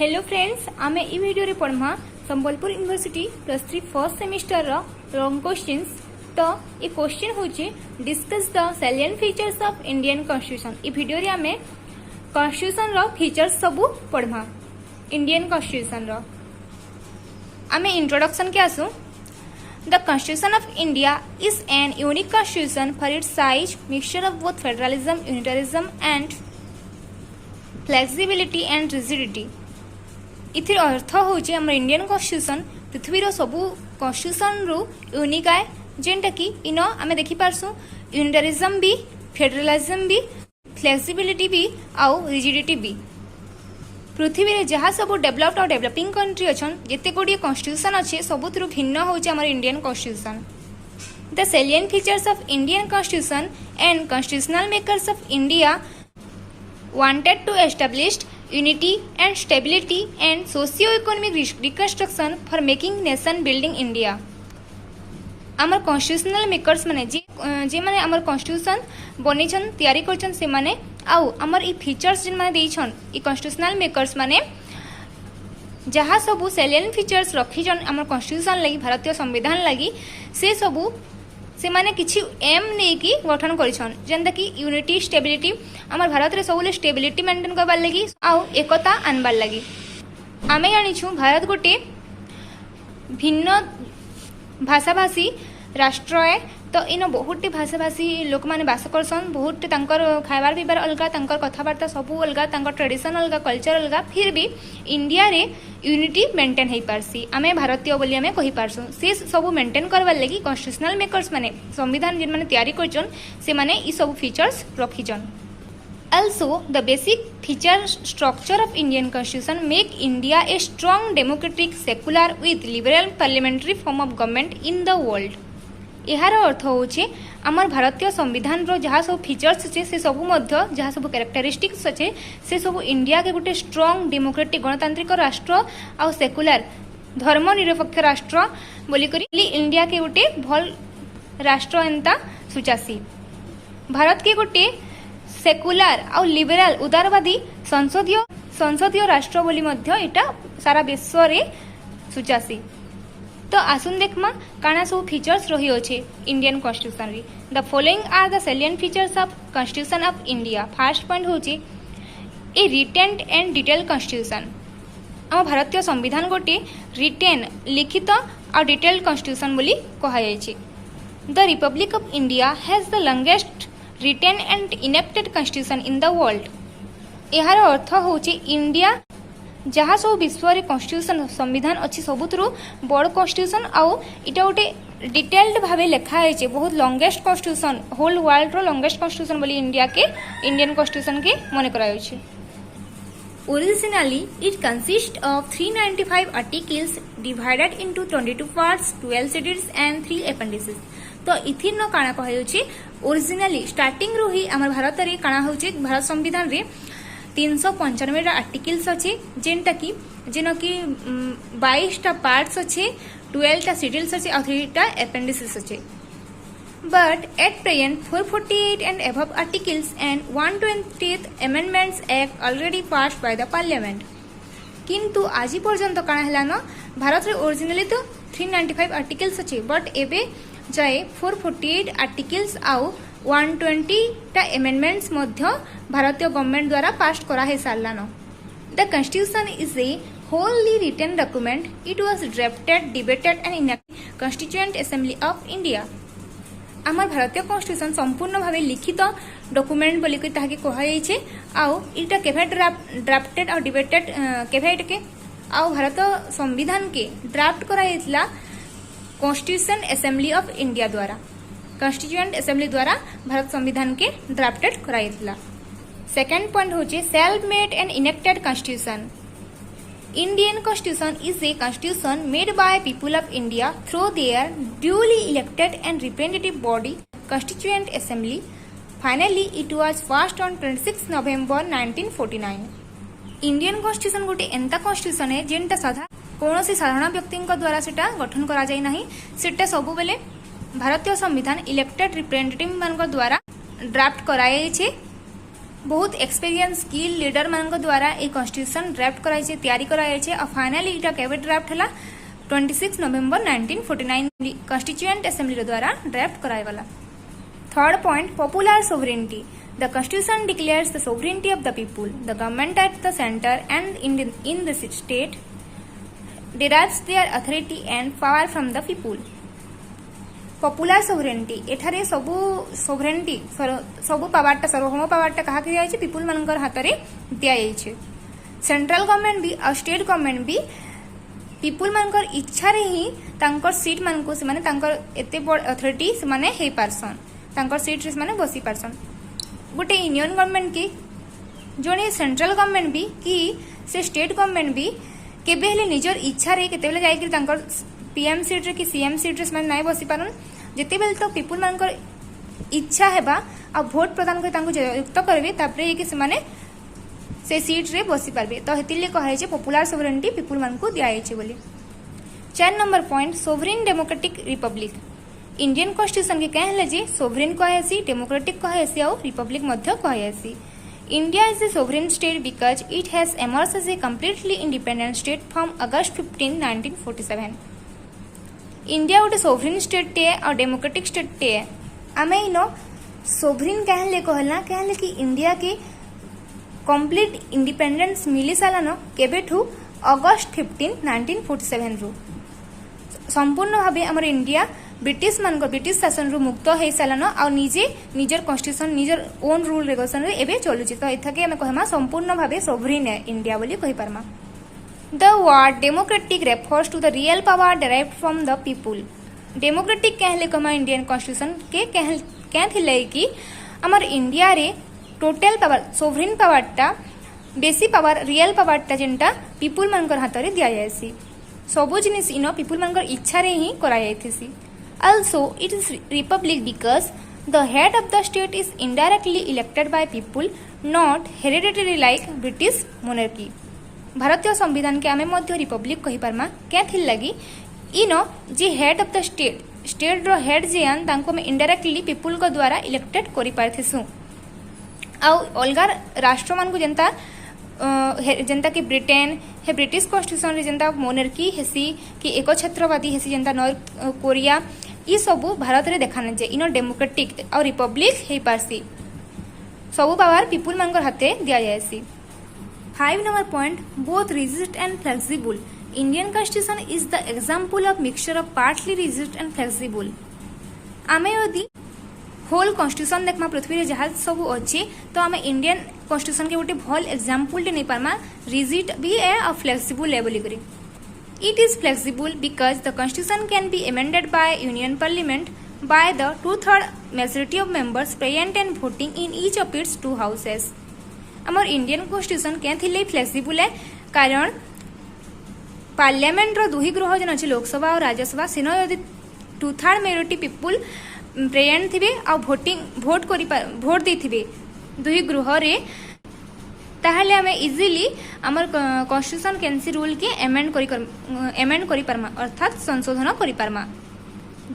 Hello friends, आमे ई video रे पढ़मा Sambalpur university +3 first semester रो long questions. तो ये क्वेश्चन होचे discuss the salient features of Indian constitution. E video रे आमे कॉन्स्टिट्यूशन रो फीचर्स सबु पढ़मा इंडियन कॉन्स्टिट्यूशन रो। आमे इंट्रोडक्शन के आसु। The Constitution of India is an unique constitution for its size, mixture of both federalism, unitarism and flexibility and rigidity। इथिर अर्थ होचे हमर Indian constitution पृथ्वीर सबु constitution रु यूनिक आए, जेनटा कि इनो आमे देखि पारसु यूनिटारिज्म भी, फेडरलिज्म भी, फ्लेक्सिबिलिटी भी आउ रिजिडिटी भी। पृथ्वी रे जहाँ सब डेवलप्ड और डेवलपिंग कंट्री अच्छन जिते गुड़िए कॉन्स्टिट्यूशन अच्छे सबुथु भिन्न होचे हमर Indian constitution. The salient features of Indian constitution and constitutional makers of India wanted to establish unity and stability and socio economic reconstruction for making nation building India. आमर constitutional makers माने जे माने आमर constitution बनेछन तैयारी करछन से माने आउ आमर ई फीचर्स जिन माने देइछन ई कॉन्स्टिट्यूशनल मेकर्स माने जहाँ सबू सैलिएंट फीचर्स रखिछन आमर कॉन्स्टिट्यूशन लागि भारतीय संविधान लागि से सबू से माने किछि एम नै कि गठन करिछन, जेंदा कि यूनिटी स्टेबिलिटी आमर भारत रे सबुले स्टेबिलिटी मेंटेन करबार लागि आउ एकता आनबार लागि। आमे जानिछु भारत गोटे भिन्न भाषाभाषी राष्ट्र है, तो इन बहुत भाषाभाषी लोक मैंने बास करसन। बहुत खाइबार पीबार अलग, कथबार्ता सबू अलग, ट्रेडिशन अलग, कल्चर अलग, फिर भी इंडिया रे यूनिटी मेंटेन हो पारसी। आमे भारतीय बोली आमे कहि पारसु। से सबू मेंटेन करबार लागि कॉन्स्टिट्यूशनल मेकर्स माने संविधान जिन माने तैयारी करछन से माने ई सब features रखिछन। Also, the basic feature structure of Indian Constitution make India a strong democratic, secular with liberal parliamentary form of government in the world। यार अर्थ होचे आमर भारतीय संविधान रो जहाँ सब फीचर्स अच्छे से सबू मध्य जहाँ सब कैरेक्टरिस्टिक्स अच्छे से सब इंडिया के गोटे स्ट्रॉन्ग डेमोक्रेटिक गणतांत्रिक राष्ट्र आ सेकुलर धर्मनिरपेक्ष राष्ट्र बोलिकरी इंडिया के गोटे भल राष्ट्र एंता सुचासी। भारत के गोटे सेकुलर आउ लिबराल उदारवादी संसदीय राष्ट्र बोली मध्य एटा सारा विश्व रे सुचासी। तो आसुन देखमा काना सब फीचर्स रही अच्छे इंडियन कॉन्स्टिट्यूशन रे। The following are the salient features of constitution of India. First point होचे a written and detail constitution. आम भारतीय संविधान गोटे रिटेन लिखित और डिटेल्ड कॉन्स्टिट्यूशन बोली कहा जायछि। The Republic of India has the longest written and enacted constitution in the world. यार अर्थ होचे इंडिया जहाँ सब विश्व रे कॉन्स्टिट्यूशन संविधान अच्छी सबुथुरु बड़ कॉन्स्टिट्यूशन आउ इटा गोटे डिटेल्ड भावे लिखा है। बहुत लॉन्गेस्ट कॉन्स्टिट्यूशन होल वर्ल्ड रो लॉन्गेस्ट कॉन्स्टिट्यूशन बोली इंडिया के इंडियन कॉन्स्टिट्यूशन के मन करायो। Originally, it consists of 395 articles divided into 22 parts, 12 schedules and 3 appendices। तो इथिर न काना कहयो ओरिजिनली स्टार्टिंग रो ही हमर भारत रे काना होचे भारत संविधान रे 395 आर्टिकल्स अच्छे, जेनटा कि 22 पार्ट्स अच्छे, 12 शेड्यूल्स अच्छे और 3 एपेंडिसेस अच्छे। But at present 448 and above articles and 120th amendments act already passed by the parliament. किंतु आज पर्यंत काना हला न भारत रे ओरिजिनली तो 395 आर्टिकल्स अच्छे, बट एबे जाए 448 आर्टिकल्स आउ 120 अमेंडमेंट्स मध्य भारतीय गवर्नमेंट द्वारा पास करा है सारलान। The constitution is a holy written document. It was drafted, debated and enacted constituent assembly of India. आमर भारतीय कॉन्स्टिट्यूशन संपूर्ण भावे लिखित डॉक्यूमेंट बोली ताके कहा जाइछे। आउ इटा केभे ड्राफ्टेड और डिबेटेड केभे के आउ भारत संविधान के ड्राफ्ट करा जाइतला कॉन्स्टिट्यूशन असेंबली ऑफ इंडिया द्वारा, कॉन्स्टिट्यूएंट असेंबली द्वारा भारत संविधान के ड्राफ्टेड करा जाइतला। सेकंड पॉइंट होचे self made and enacted constitution. Indian constitution is a constitution made by people of India through their duly elected and representative body constituent assembly. Finally it was passed on 26 November 1949। Indian constitution गोटे एंता constitution है जेनटा कौन साधारण व्यक्ति द्वारा सेटा गठन करा जाय नाही। सेटा सबु बेले भारतीय संविधान इलेक्टेड रिप्रेजेंटेटिव मान द्वारा ड्राफ्ट कराए छे बहुत एक्सपीरियंस स्किल लीडर मान द्वारा ये कॉन्स्टिट्यूशन ड्राफ्ट कराई तैयारी कराई और फाइनली इटा केबे ड्राफ्ट हला 26 नवेम्बर 1949 कॉन्स्टिट्यूएंट असेंबली द्वारा ड्राफ्ट कराई गला। Third point popular sovereignty. The Constitution declares the sovereignty of the people. The government at the center and in the state derives their authority and power from the people. Popular sovereignty एठारे सबु sovereignty सबु पावरटा सर्वभौम पावरटा कहा दिया जायछि people मानकर हातरे दिया जायछि। Central government भी और state government भी पीपुल मानकर इच्छा रे ही तांकर सीट मानको से माने तांकर एते बड़ अथॉरिटी से माने हे पारसन तांकर सीट रे माने बसी पारसन। गोटे यूनियन गवर्नमेंट की जोने सेंट्रल गवर्नमेंट भी कि से स्टेट गवर्नमेंट भी केबे हेले निजर इच्छा रे केतेबेले जायकि तांकर पीएम सीट रे कि सीएम सीट रे माने नाइ बसी पारन जेतेबेले तो पीपुल मानकर इच्छा हेबा आ वोट प्रदान कर तांको युक्त करबे तापरे कि से माने से सीट रे बसी पारबे तो हेतिले कहै छै पॉपुलर सोवरेनिटी पीपुल मानकु दिया छै बोली। 4 number point sovereign democratic Republic. Indian constitution के कहले जे सोवरेन कहैसी डेमोक्रेटिक कहैसी और रिपब्लिक मध्य कहैसी। India is a sovereign state because it has emerge as a completely independent state from August 15 1947। India गोटे सोवरेन स्टेट टे और डेमोक्रेटिक स्टेट टे आमे इनो सोवरेन कहले कि इंडिया के कंप्लीट इंडिपेंडेंस मिली सालान केबेठू अगस्त 15 1947 रु संपूर्ण भावे हमर इंडिया ब्रिटिश शासन रु मुक्त हो सारान आ निजे निजर कॉन्स्टिट्यूशन निजर ओन रूल रेगुलेशन रे एबे चलुची तो एथाके हमें कहमा संपूर्ण भावे सोवरेन इंडिया बोली कहि पारमा। The word democratic refers to the real power derived from the people. Democratic कहले कमा इंडियन कॉन्स्टिट्यूशन के कहथिले कि हमर इंडिया रे टोटल पावर सोवरेन पावरटा बेसी पावर रियल पावरटा जेंटा पीपुल मानकर हाथ रे दिया जायसी सबो जिनिस इनो पीपुल मानकर इच्छा रे ही करा जायथिसी। Also, it is republic because the head of the state is indirectly elected by people, not hereditary like British monarchy. भारतीय संविधान के आमे मध्य रिपब्लिक कहि पारमा केथिल लगी इनो जे हेड ऑफ द स्टेट रो हेड जे आन तांको में इनडायरेक्टली पीपुल को द्वारा इलेक्टेड करि पारथिसु आ अलगा राष्ट्र मान को जनता कि ब्रिटेन हे ब्रिटिश कॉन्स्टिट्यूशन रे जनता मोनार्की हेसी कि एक छत्रवादी हेसी जनता नॉर्थ कोरिया ये सबू भारत रे देखा जे इनो डेमोक्रेटिक और रिपब्लिक हे पारसी सबू पावर पीपुल मानकर हाथे दिया जायसी। 5 number point both rigid and flexible. Indian constitution is the example of mixture of partly rigid and flexible. आमे यदि होल कॉन्स्टिट्यूशन देखमा पृथ्वी रे जहाज सबू अछि तो आमे इंडियन कॉन्स्टिट्यूशन के गोटे भल एग्जांपल नै पारमा रिजिड भी है और फ्लेक्सिबल है बोली करी। It is flexible because the constitution can be amended by Union Parliament by the 2/3 majority of members present and voting in each of its 2 houses. हमर इंडियन कॉन्स्टिट्यूशन केथिले फ्लेक्सिबल है कारण पार्लियामेंट रो दुही गृह जन अछि लोकसभा और राज्यसभा सेनो यदि 2/3 मेजॉरिटी पीपुल प्रेजेंट थिबे आ वोट देथिबे दुही गृह रे ताहले हमें इजीली आमर कॉन्स्टिट्यूशन कैंसी रूल के एमेंड करि पारमा अर्थात संशोधन करि पारमा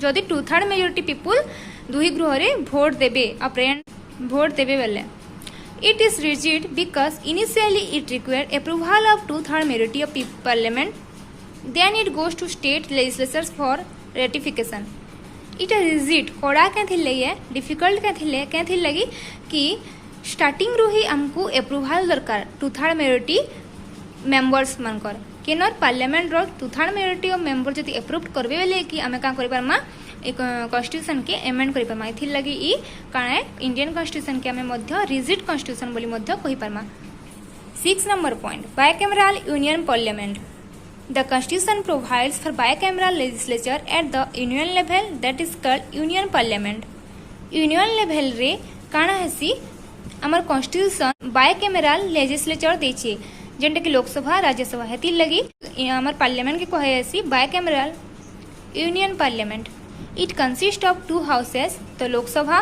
जदि 2/3 मेजॉरिटी पीपुल दुही गृह रे वोट देबे आ प्रेजेंट वोट देबे बेले। It is rigid because initially it required approval of 2/3 majority of parliament then it goes to state legislatures for ratification. इटा रिजिड कड़ा केथिले डिफिकल्ट केथिले लगी कि स्टार्टिंग रू ही आमको अप्रूवल दरकार 2/3 मेजॉरिटी मेंबर्स मानकर केनर पार्लियामेंट रो 2/3 मेजॉरिटी ऑफ मेंबर जति अप्रूव करबे बेले कि आमे का करि पारमा एक कॉन्स्टिट्यूशन के एमेंड करि पारमा इथि लगी ई काणे इंडियन कॉन्स्टिट्यूशन के आमे मध्य रिजिड कॉन्स्टिट्यूशन बोली मध्य कहि पारमा। 6 number point bicameral union parliament. The Constitution provides for bicameral legislature at the union level that is called union parliament. Union level रे काना हेसी हमर कॉन्स्टिट्यूशन बायकैमरल लेजिस्लेचर देछि जेंटा कि लोकसभा राज्यसभा हेति लगी हमर पार्लियामेंट के कहे हेसी bicameral union parliament. It consist of 2 houses the Lok Sabha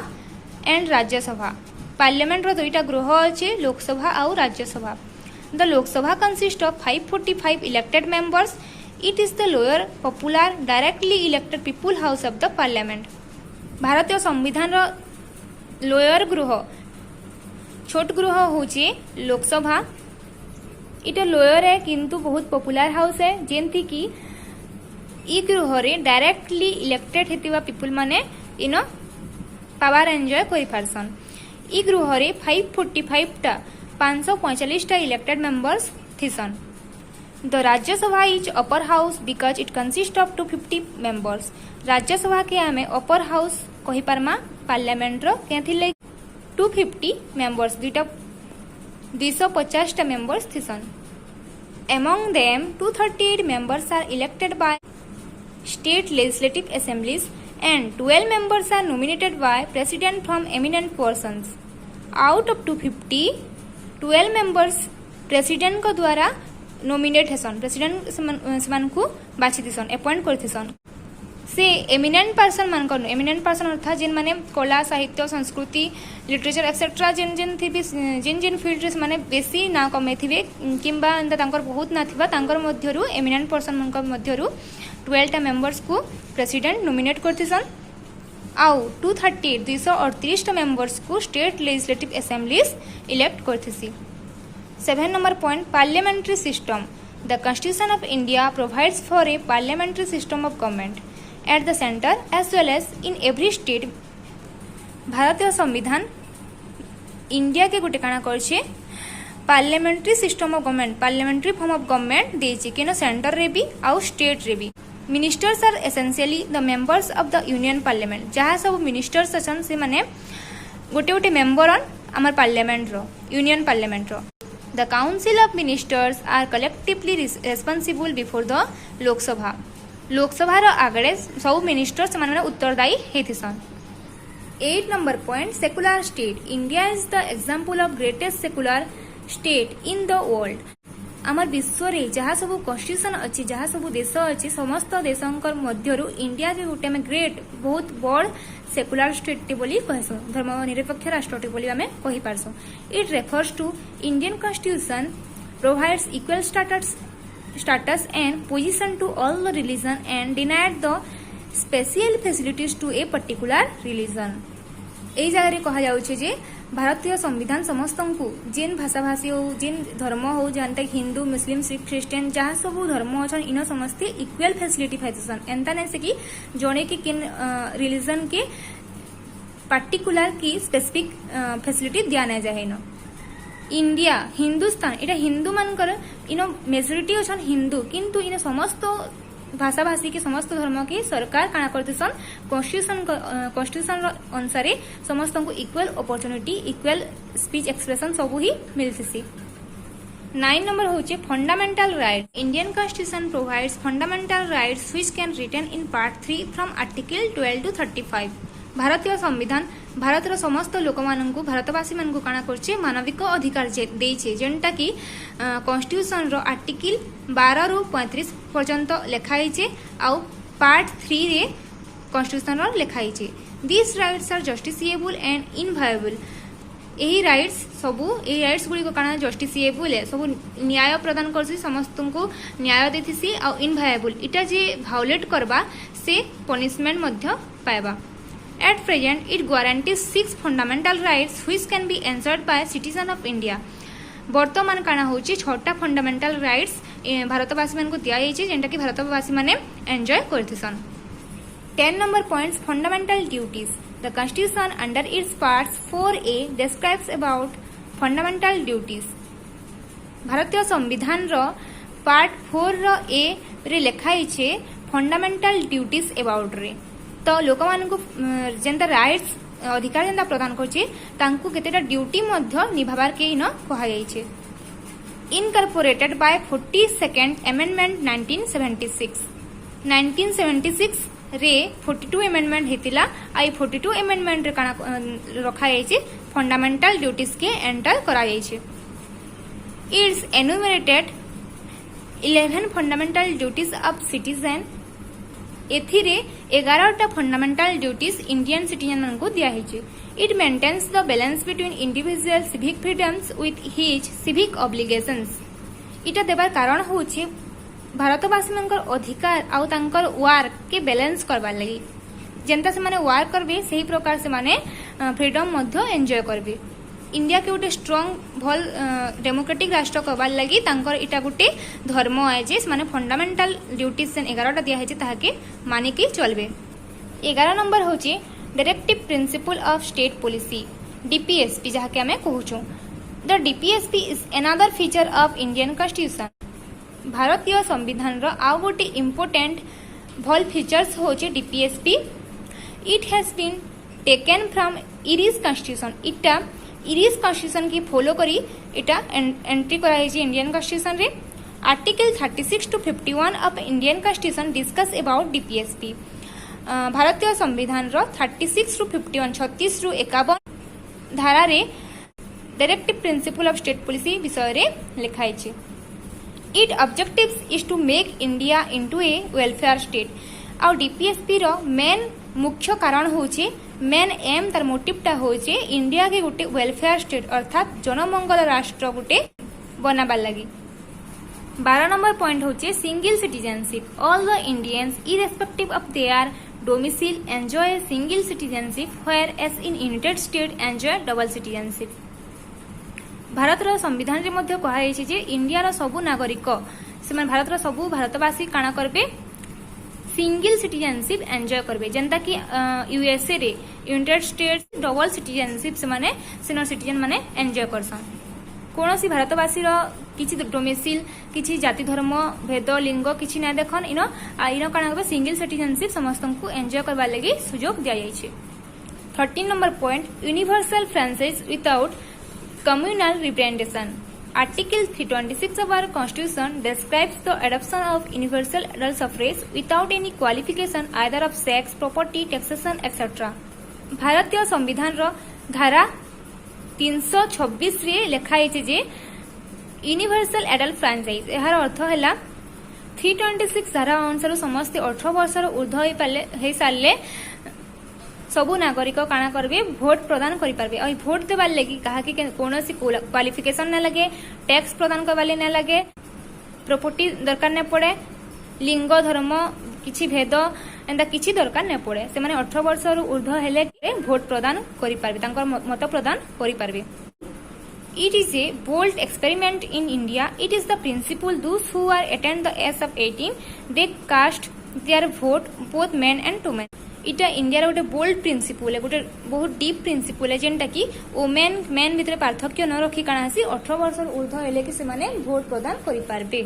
and Rajya Sabha. Parliament रो दुईटा गृह अछि लोकसभा और Rajya Sabha. The Lok Sabha consists of 545 elected members. It is the lower, popular, directly elected people house of the parliament. भारतीय संविधान लोअर गृह छोट गृह होचे लोकसभा। इटा लोयर है किंतु बहुत पॉपुलर हाउस है जेंथि की ई गृह रे डायरेक्टली इलेक्टेड हेतिबा पीपल माने इन पावर एंजॉय करि पारसन। ई गृह रे 545 टा 545 टा इलेक्टेड मेंबर्स थिसन। The Rajya Sabha is upper house because it consist of 250 members. Rajya Sabha के आमे अपर हाउस कहि पारमा पार्लियामेंट रो केथिले 250 मेंबर्स 250 टा मेंबर्स थिसन। Among them 238 members are elected by state legislative assemblies and 12 members are nominated by president from eminent persons. Out of 250 12 members president को द्वारा nominate हेसन। President सेमान को बाछि दिसन appoint करथिसन। से एमिनेंट पर्सन मान को एमिनेंट पर्सन अर्थात जिन माने कला साहित्य संस्कृति लिटरेचर एक्सेट्रा जिन जिन थिबे जिन जिन फील्ड रे माने बेसी ना कमे थिबे किंबा अंत तांकर बहुत ना थिबा तांकर मध्यरु एमिनेंट पर्सन मन को मध्यरु 12 टा मेंबर्स को प्रेसिडेंट नोमिनेट करथिसन। आउ 238 टा मेंबर्स को स्टेट लेजिस्लेटिव असेंबलीज इलेक्ट करथिसी। 7 number point parliamentary system. The constitution of India provides for a parliamentary system of government at the center as well as in every state। भारतीय संविधान India के गोटे काना करछे parliamentary system of government parliamentary form of government देछि केनो centre रे भी आउ स्टेट रे भी। Ministers are essentially the members of the union parliament. जहाँ सब मिनिस्टर्स अछन से माने गोटे गोटे मेंबर ऑन हमर पार्लियामेंट रो यूनियन पार्लियामेंट रो। The council of ministers are collectively responsible before the Lok Sabha. Lok Sabha रो आगड़े सब मिनिस्टर्स माने उत्तरदायी हेथिसन। 8 number point secular state. India is the example of greatest secular state in the world. आमर विश्व रे जहाँ सब कॉन्स्टिट्यूशन अच्छी जहाँ सब देश अच्छी समस्त देशंकर मध्यरु इंडिया जे गोटे में ग्रेट बहुत बड़ सेकुलर स्टेट बोली कहसु धर्मनिरपेक्ष राष्ट्रटे बोली आमे कहि पारसु। It refers to Indian constitution provides equal status and position to all the religion and denied the special facilities to a particular religion। एई जगह कहा जाउछे जे भारतीय संविधान समस्त को जिन भाषा भाषी हो जिन धर्म हो जानते हिंदू मुस्लिम सिख क्रिश्चियन जहाँ सब धर्म अच्छा इन समस्ते इक्वल फैसिलिटी पाइछन। एंता नहीं से कि जड़े कि किन रिलीजन के पार्टिकुलर की स्पेसिफिक फैसिलिटी दिया ना जाए। इन इंडिया हिंदुस्तान इटा हिंदू मानकर इन मेजोरिटी अच्छा हिंदू किंतु इन समस्त भाषा भाषी के समस्त धर्म के सरकार काना करतेसन कॉन्स्टिट्यूशन अनुसार समस्त को equal opportunity equal speech expression सब ही मिलती। 9 नंबर होचे fundamental right. Indian constitution provides fundamental rights which can written in part 3 from article 12 to 35। भारतीय संविधान भारतर समस्त लोक मानू भारतवासी मानू काना करछे मानविक अधिकार देइछे जेनटा कि कॉन्स्टिट्यूशन रो आर्टिकल 12 रु 35 पर्यंत लिखाइछे आउ पार्ट 3 रे कॉन्स्टिट्यूशन रो लिखाइछे। This rights are justiciable and inviolable. एही राइट्स गुड़ी काना जस्टिसिएबल है सब न्याय प्रदान करछि समस्त को न्याय देथिसी आउ इनवायबल इटा जे भायोलेट करबा से पनिशमेंट मध्य पाएबा। At present, it guarantees 6 fundamental rights which can be enjoyed by citizen of India। वर्तमान काना होची 6टा फंडामेंटल राइट्स भारतवासी मान को दिया जाइए जेंटा कि भारतवासी माने एंजॉय करथिसन। 10 number points fundamental duties. The constitution under its parts 4A describes about fundamental duties. भारतीय संविधान रो पार्ट 4 रो ए रे लिखाई छे फंडामेंटल ड्यूटीज अबाउट रे। तो लोक मानकु जेंता राइट्स अधिकार जेंता प्रदान करछे तांकु केतेटा ड्यूटी मध्य निभाबार के इन कहा जाइछे। इनकॉर्पोरेटेड बाय 42nd अमेंडमेंट 1976 रे 42 अमेंडमेंट हेतिला आई 42 अमेंडमेंट रे काना रखा जाइछे फंडामेंटल ड्यूटीज के एंटर करा जाइछे। Its enumerated 11 fundamental duties of citizen. एथिरे 11टा फंडामेंटल ड्यूटीज इंडियन सिटीजन को दिया है। It maintains the balance between individual civic freedoms with his civic obligations. इटा देबार कारण होचे भारतवासी मनकर अधिकार आउ तांकर वर्क के बैलेंस करबार लागि जेंता से माने वर्क करबे सही प्रकार से माने फ्रीडम मध्य एंजॉय करबे। इंडिया के गोटे स्ट्रंग भल डेमोक्रेटिक राष्ट्र करवार लगी तांकर इटा गोटे धर्म आए जे माने फंडामेंटल ड्यूटीज 11टा दिया है ताके मानिकी चलबे। 11 नंबर होची directive principle of state policy DPSP जहाँ के आमे कहूछु। The DPSP is another feature of Indian constitution. भारतीय संविधान रो आउ गोटे इम्पोर्टेंट भल फीचर्स होची DPSP. It has been taken from Irish constitution. इटा इरिश कॉन्स्टिट्यूशन की फॉलो करी इटा एंट्री कराई इंडियन कॉन्स्टिट्यूशन रे। Article 36 to 51 of Indian constitution discuss about DPSP. भारतीय संविधान रो 36 to 51 36 रु 51 धारा रे directive principle of state policy विषय रे लिखाई छै। It objectives is to make India into a welfare state. आ डीपीएसपी रो मेन मुख्य कारण होचे मेन एम तार मोटिवटा होचे इंडिया के गोटे वेलफेयर स्टेट अर्थात जनमंगल राष्ट्र गोटे बनाबार लगी। 12 नंबर पॉइंट होचे single citizenship. All the Indians irrespective of their domicile enjoy single citizenship whereas in United State enjoy double citizenship. भारतर संविधान रे मध्य कहा जे इंडिया सबु नागरिक से भारतर सबु भारतवासी काना करबे सिंगल सिटीजनशिप एंजॉय करबे जेंता कि यूएसए रे यूनाइटेड स्टेट्स डबल सिटीजनशिप से माने सिनियर सिटीजन माने एंजॉय करसन। कोनोसी भारतवासी रो किछि डोमिसाइल किछि जाति धर्म भेद लिंग किछि ना देखन इनो काना करबे सिंगल सिटीजनशिप समस्त को एंजॉय करबा लागि सुयोग दिया जाय छै। 13 number point universal franchise without communal representation. Article 326 of our Constitution describes the adoption of universal adult suffrage without any qualification either of sex, property, taxation, etc. भारतीय संविधान रो धारा 326 रे लिखाई जे यूनिवर्सल एडल्ट फ्रांचाइज यार अर्थ है 326 धारा अनुसार समस्त 18 वर्ष ऊर्ध्व हो सारे सबु नागरिक काना करबे भोट प्रदान करि पारबे। और भोट देबार लगी कहा कि कोनोसी क्वालिफिकेशन ना लगे, टैक्स प्रदान करबाले ना लगे, प्रॉपर्टी दरकार न पड़े, लिंग धर्म किछि भेद एंदा किछि दरकार न पड़े। से माने 18 वर्ष ऊर्ध्व हेले भोट प्रदान करि पारबे, तांकर मत प्रदान करि पारबे। It is a bold experiment in India. It is the principle those who are attained the age of 18 they cast their vote both men and women. इटा इंडिया गोटे बोल्ड प्रिंसिपल है, गोटे बहुत डीप प्रिंसिपल है जेनटा कि women main भितर पार्थक्य न रखी काना सी 18 वर्ष ऊर्ध्व हेले कि से माने वोट प्रदान करि पारबे।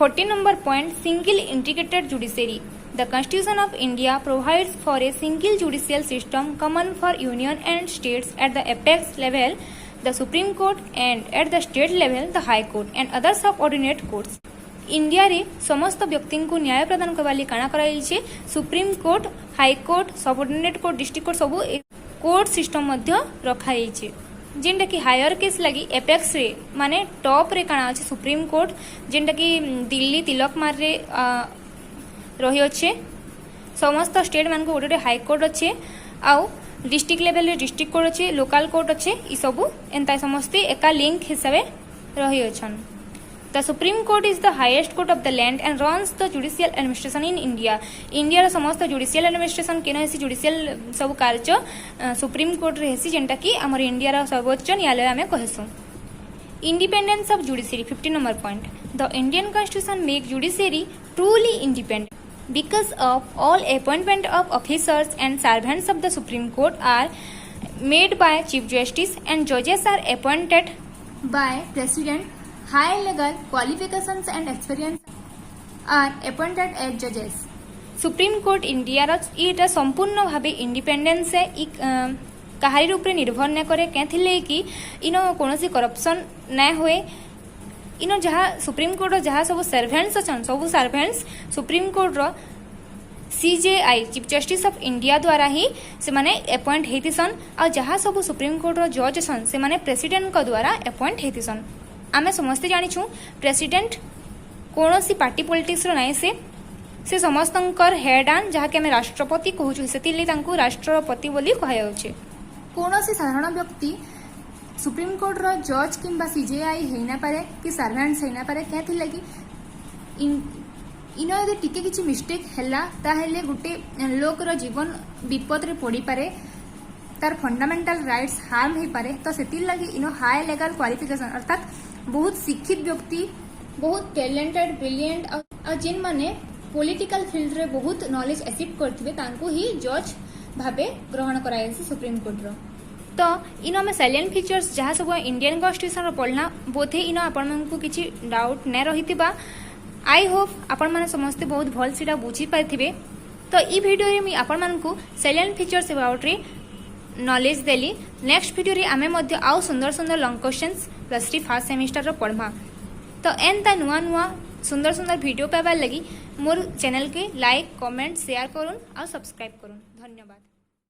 14 number point single integrated judiciary. The constitution of India provides for a single judicial system common for union and states at the apex level the supreme court and at the state level the high court and other subordinate courts. India रे समस्त व्यक्ति को न्याय प्रदान करवाली काना कराई छे supreme court, high court, subordinate court, district court सबु कोर्ट सिस्टम मध्य रखाई छे जेंटा कि हायर केस लगी एपेक्स रे माने टॉप रे काना अछि सुप्रीम कोर्ट जेंटा कि दिल्ली तिलक मार रे रही अच्छे। समस्त स्टेट मान को गोटे हाई कोर्ट अच्छे आउ डिस्ट्रिक्ट लेवल रे डिस्ट्रिक्ट कोर्ट अच्छे, लोकल कोर्ट अच्छे, ई सबु एंता समस्ते एका लिंक हिसाबे रही अछन। The Supreme Court is the highest court of the land and runs the judicial administration in India. India रा समस्त judicial administration केना हेसी judicial सब कार्य सुप्रीम कोर्ट रे हेसी जेंटा कि हमर इंडिया रा सर्वोच्च न्यायालय हमें कहसु। Independence of judiciary 15 number point. The Indian constitution make judiciary truly independent because of all appointment of officers and servants of the Supreme Court are made by Chief Justice and judges are appointed by President. High legal qualifications and experience are appointed as judges. Supreme court India रा संपूर्ण भावे independence है कहारी ऊपर निर्भर न करे क्या कि इनो कौनसी करप्शन न हुए। इनो जहाँ सुप्रीम कोर्ट जहाँ सब सर्वेंट्स अच्छन सब सर्वेंट्स सुप्रीम कोर्ट रो CJI chief justice of India द्वारा ही से माने अपॉइंट हेतिसन और जहाँ सब सुप्रीम कोर्ट रो जज सन से माने प्रेसिडेंट को द्वारा अपॉइंट हेतिसन। आमे समस्ते जानिछु प्रेसिडेंट कोनोसी पार्टी पॉलिटिक्स रो नै से समस्तंकर हेड आन जहा के हम राष्ट्रपति कहूछु सेतिले तांको राष्ट्रपति बोली कहयाउछे। कोनोसी साधारण व्यक्ति सुप्रीम कोर्ट रो जज किंबा सीजेआई हेना पारे कि सर्वेंट्स हेना पारे केथि लागि इनो यदि टिके किछि मिस्टेक हैला ताहेले गुटे लोक रो जीवन विपद रे पड़ी पारे तार फंडामेंटल राइट्स हार्म हो पारे तो से लगी इनो हाई लेगल क्वालिफिकेशन अर्थात बहुत शिक्षित व्यक्ति बहुत टैलेंटेड ब्रिलियंट और जिन माने पॉलिटिकल फील्ड रे बहुत नॉलेज एसिव करथिबे तांको ही जज भाबे ग्रहण करायसी सुप्रीम कोर्ट रो। तो इनो में साइलेंट फीचर्स जहाँ सब इंडियन कॉन्स्टिट्यूशन पढ़ना बोधे इनो आपण मानकु किछि डाउट नै रहितिबा। आई होप आपण माने समस्ते बहुत भल सीटा बुझी पाइथिबे। तो ई वीडियो रे मी आपण मानकु साइलेंट फीचर्स अबाउट रे नॉलेज देली। नेक्स्ट वीडियो रे आमे मध्ये आउ सुंदर सुंदर लॉन्ग क्वेश्चंस +3 फर्स्ट सेमिस्टर रो पढ़मा। तो एंता नुआ नुआ सुंदर सुंदर वीडियो पाइबार लगी मोर चैनल के लाइक कमेंट शेयर करूँ और सब्सक्राइब करूँ। धन्यवाद।